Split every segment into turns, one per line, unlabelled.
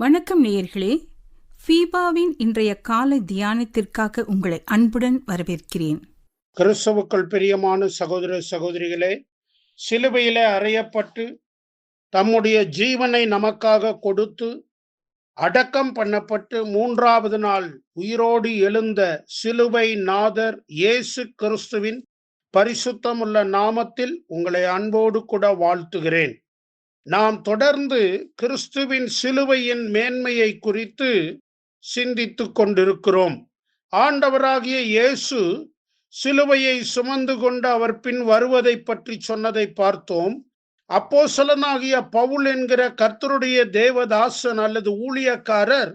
வணக்கம் நேயர்களே, ஃபீபாவின் இன்றைய காலை தியானத்திற்காக உங்களை அன்புடன் வரவேற்கிறேன்.
கிறிஸ்துவுக்குள் பிரியமான சகோதர சகோதரிகளே, சிலுவையிலே அறையப்பட்டு தம்முடைய ஜீவனை நமக்காக கொடுத்து அடக்கம் பண்ணப்பட்டு 3வது நாள் உயிரோடு எழுந்த சிலுவை நாதர் இயேசு கிறிஸ்துவின் பரிசுத்தமுள்ள நாமத்தில் உங்களை அன்போடு கூட வாழ்த்துகிறேன். நாம் தொடர்ந்து கிறிஸ்துவின் சிலுவையின் மேன்மையை குறித்து சிந்தித்துக் கொண்டிருக்கிறோம். ஆண்டவராகிய இயேசு சிலுவையை சுமந்து கொண்டு அவர் பின் வருவதை பற்றி சொன்னதை பார்த்தோம். அப்போஸ்தலனாகிய பவுல் என்கிற கர்த்தருடைய தேவதாசன் அல்லது ஊழியக்காரர்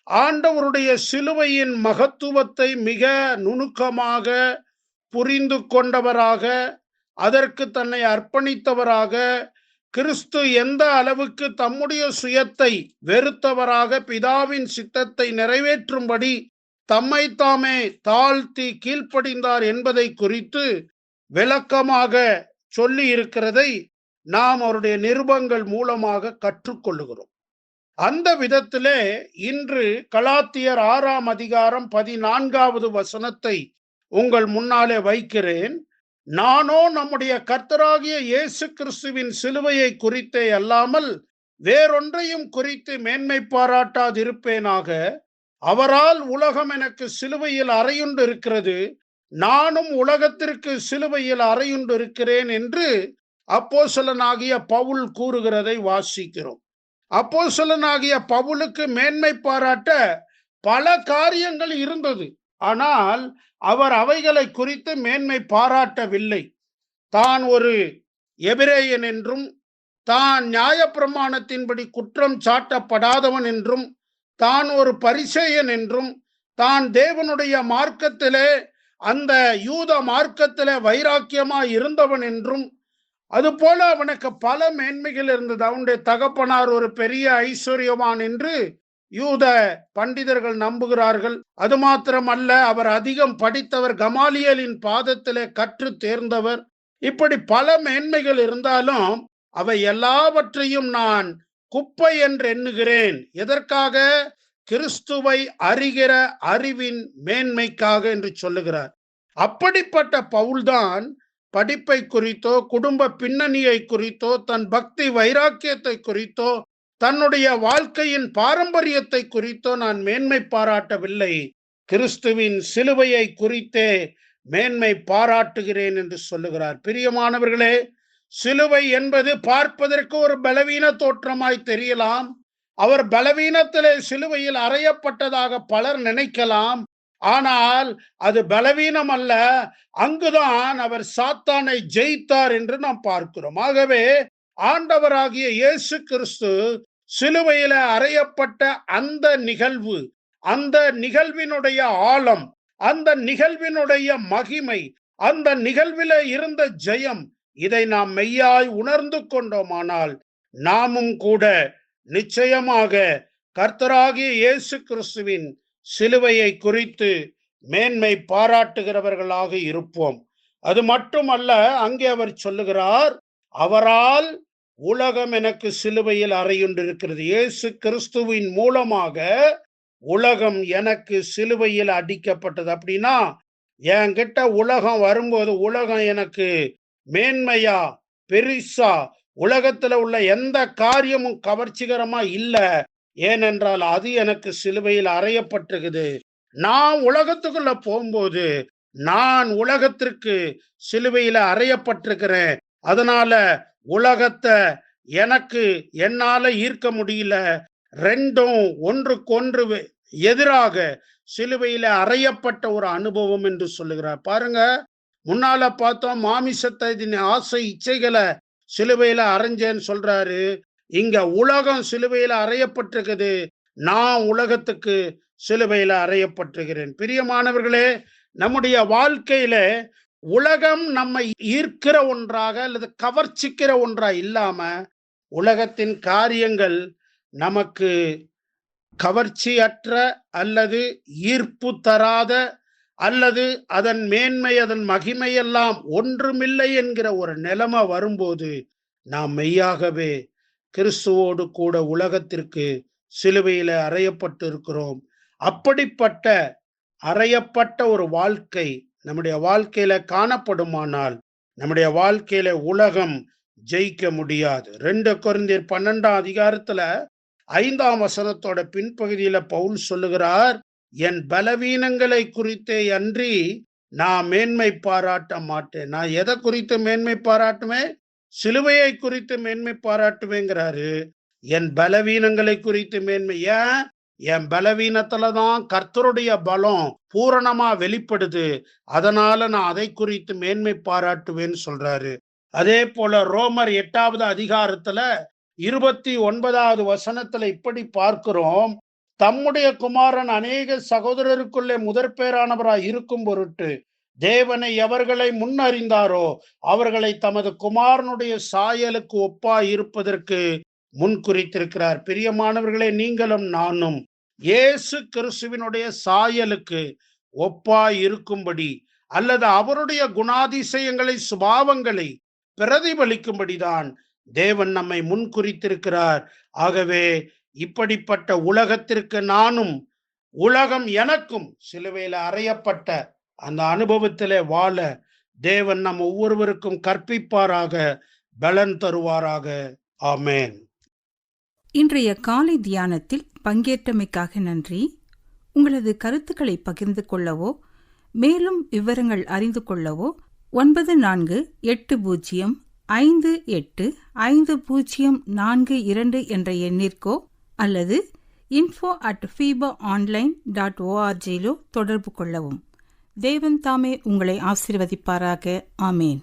ஆண்டவருடைய சிலுவையின் மகத்துவத்தை மிக நுணுக்கமாக புரிந்து கொண்டவராக, அதற்கு தன்னை அர்ப்பணித்தவராக, கிறிஸ்து எந்த அளவுக்கு தம்முடைய சுயத்தை வெறுத்தவராக பிதாவின் சித்தத்தை நிறைவேற்றும்படி தம்மை தாமே தாழ்த்தி கீழ்ப்படிந்தார் என்பதை குறித்து விளக்கமாக சொல்லி இருக்கிறதை நாம் அவருடைய நிருபங்கள் மூலமாக கற்றுக்கொள்ளுகிறோம். அந்த விதத்திலே இன்று கலாத்தியர் 6ஆம் அதிகாரம் 14வது வசனத்தை உங்கள் முன்னாலே வைக்கிறேன். நானோ நம்முடைய கர்த்தராகிய இயேசு கிறிஸ்துவின் சிலுவையை குறித்தே அல்லாமல் வேறொன்றையும் குறித்து மேன்மை பாராட்டாதிருப்பேனாக. அவரால் உலகம் எனக்கு சிலுவையில் அறையுண்டு இருக்கிறது, நானும் உலகத்திற்கு சிலுவையில் அறையுண்டு இருக்கிறேன் என்று அப்போஸ்தலனாகிய பவுல் கூறுகிறதை வாசிக்கிறோம். அப்போஸ்தலனாகிய பவுலுக்கு மேன்மை பாராட்ட பல காரியங்கள் இருந்தது. ஆனால் அவர் அவைகளை குறித்து மேன்மை பாராட்டவில்லை. தான் ஒரு எபிரேயன் என்றும், தான் நியாயப்பிரமாணத்தின்படி குற்றம் சாட்டப்படாதவன் என்றும், தான் ஒரு பரிசேயன் என்றும், தான் தேவனுடைய மார்க்கத்திலே அந்த யூத மார்க்கத்திலே வைராக்கியமாய் இருந்தவன் என்றும், அதுபோல அவனுக்கு பல மேன்மைகள் இருந்தது. அவனுடைய தகப்பனார் ஒரு பெரிய ஐஸ்வர்யவான் என்று யூத பண்டிதர்கள் நம்புகிறார்கள். அது மாத்திரமல்ல, அவர் அதிகம் படித்தவர், கமாலியலின் பாதத்திலே கற்று தேர்ந்தவர். இப்படி பல மேன்மைகள் இருந்தாலும் அவை எல்லாவற்றையும் நான் குப்பை என்று எண்ணுகிறேன். எதற்காக? கிறிஸ்துவை அறிகிற அறிவின் மேன்மைக்காக என்று சொல்லுகிறார். அப்படிப்பட்ட பவுல்தான் படிப்பை குறித்தோ, குடும்ப பின்னணியை குறித்தோ, தன் பக்தி வைராக்கியத்தை குறித்தோ, தன்னுடைய வாழ்க்கையின் பாரம்பரியத்தை குறித்தோ நான் மேன்மை பாராட்டவில்லை, கிறிஸ்துவின் சிலுவையை குறித்தே மேன்மை பாராட்டுகிறேன் என்று சொல்லுகிறார். பிரியமானவர்களே, சிலுவை என்பது பார்ப்பதற்கு ஒரு பலவீன தோற்றமாய் தெரியலாம். அவர் பலவீனத்திலே சிலுவையில் அறையப்பட்டதாக பலர் நினைக்கலாம். ஆனால் அது பலவீனம் அல்ல, அங்குதான் அவர் சாத்தானை ஜெயித்தார் என்று நாம் பார்க்கிறோம். ஆகவே ஆண்டவராகிய இயேசு கிறிஸ்து சிலுவையில அறையப்பட்ட அந்த நிகழ்வு, அந்த நிகழ்வினுடைய ஆழம், அந்த நிகழ்வினுடைய மகிமை, அந்த நிகழ்வில இருந்த ஜெயம், இதை நாம் மெய்யாய் உணர்ந்து கொண்டோமானால் நாமும் கூட நிச்சயமாக கர்த்தராகிய இயேசு கிறிஸ்துவின் சிலுவையை குறித்து மேன்மை பாராட்டுகிறவர்களாக இருப்போம். அது மட்டுமல்ல, அங்கே அவர் சொல்லுகிறார், அவரால் உலகம் எனக்கு சிலுவையில் அறையுண்டிருக்கிறது. இயேசு கிறிஸ்துவின் மூலமாக உலகம் எனக்கு சிலுவையில் அடிக்கப்பட்டது. அப்படின்னா என்கிட்ட உலகம் வரும்போது உலகம் எனக்கு மேன்மையா பெரிசா, உலகத்துல உள்ள எந்த காரியமும் கவர்ச்சிகரமா இல்ல. ஏனென்றால் அது எனக்கு சிலுவையில் அறையப்பட்டிருக்குது. நான் உலகத்துக்குள்ள போகும்போது நான் உலகத்திற்கு சிலுவையில அறையப்பட்டிருக்கிறேன். அதனால உலகத்தை எனக்கு என்னால ஈர்க்க முடியல. ரெண்டும் ஒன்றுக்கொன்று எதிராக சிலுவையில அறையப்பட்ட ஒரு அனுபவம் என்று சொல்லுகிறார். பாருங்க, முன்னால பார்த்தோம், மாமிசத்தை ஆசை இச்சைகளை சிலுவையில அறைஞ்சேன்னு சொல்றாரு. இங்க உலகம் சிலுவையில அறையப்பட்டிருக்குது, நான் உலகத்துக்கு சிலுவையில அறையப்பட்டிருக்கிறேன். பிரியமானவர்களே, நம்முடைய வாழ்க்கையில உலகம் நம்மை ஈர்க்கிற ஒன்றாக அல்லது கவர்ச்சிக்கிற ஒன்றா இல்லாம, உலகத்தின் காரியங்கள் நமக்கு கவர்ச்சியற்ற அல்லது ஈர்ப்பு தராத அல்லது அதன் மேன்மை அதன் மகிமையெல்லாம் ஒன்றுமில்லை என்கிற ஒரு நிலைமை வரும்போது நாம் மெய்யாகவே கிறிஸ்துவோடு கூட உலகத்திற்கு சிலுவையில அறையப்பட்டு இருக்கிறோம். அப்படிப்பட்ட அறையப்பட்ட ஒரு வாழ்க்கை நம்முடைய வாழ்க்கையில காணப்படுமானால் நம்முடைய வாழ்க்கையில உலகம் ஜெயிக்க முடியாது. 2 கொரிந்தியர் 12ஆம் அதிகாரத்துல 5ஆம் வசனத்தோட பின்பகுதியில பவுல் சொல்லுகிறார், என் பலவீனங்களை குறித்தே அன்றி நான் மேன்மை பாராட்ட மாட்டேன். நான் எதை குறித்து மேன்மை பாராட்டுவேன்? சிலுவையை குறித்து மேன்மை பாராட்டுவேங்கிறாரு. என் பலவீனங்களை குறித்து மேன்மை. ஏன்? என் பலவீனத்துல தான் கர்த்தருடைய பலம் பூரணமா வெளிப்படுது. அதனால நான் அதை குறித்து மேன்மை பாராட்டுவேன்னு சொல்றாரு. அதே போல ரோமர் 8ஆவது அதிகாரத்துல 29ஆவது வசனத்துல இப்படி பார்க்கிறோம், தம்முடைய குமாரன் அநேக சகோதரருக்குள்ளே முதற்பேரானவராய் இருக்கும் பொருட்டு தேவனை எவர்களை முன்னறிந்தாரோ அவர்களை தமது குமாரனுடைய சாயலுக்கு ஒப்பாய் இருப்பதற்கு முன்குறித்திருக்கிறார். பிரியமானவர்களே, நீங்களும் நானும் இயேசு கிறிஸ்துவினுடைய சாயலுக்கு ஒப்பாய் இருக்கும்படி அல்லது அவருடைய குணாதிசயங்களை சுபாவங்களை பிரதிபலிக்கும்படிதான் தேவன் நம்மை முன்குறித்திருக்கிறார். ஆகவே இப்படிப்பட்ட உலகத்திற்கு நானும் உலகம் எனக்கும் சிலுவையில் அறையப்பட்ட அந்த அனுபவத்திலே வாழ தேவன் நம் ஒவ்வொருவருக்கும் கற்பிப்பாராக, பலன் தருவாராக. ஆமென்.
இன்றைய காலை தியானத்தில் பங்கேற்றமைக்காக நன்றி. உங்களது கருத்துக்களை பகிர்ந்து கொள்ளவோ மேலும் விவரங்கள் அறிந்து கொள்ளவோ 9480585042 என்ற எண்ணிற்கோ அல்லது info@fibaonline.org தொடர்பு கொள்ளவும். தேவன் தாமே உங்களை ஆசீர்வதிப்பாராக. ஆமேன்.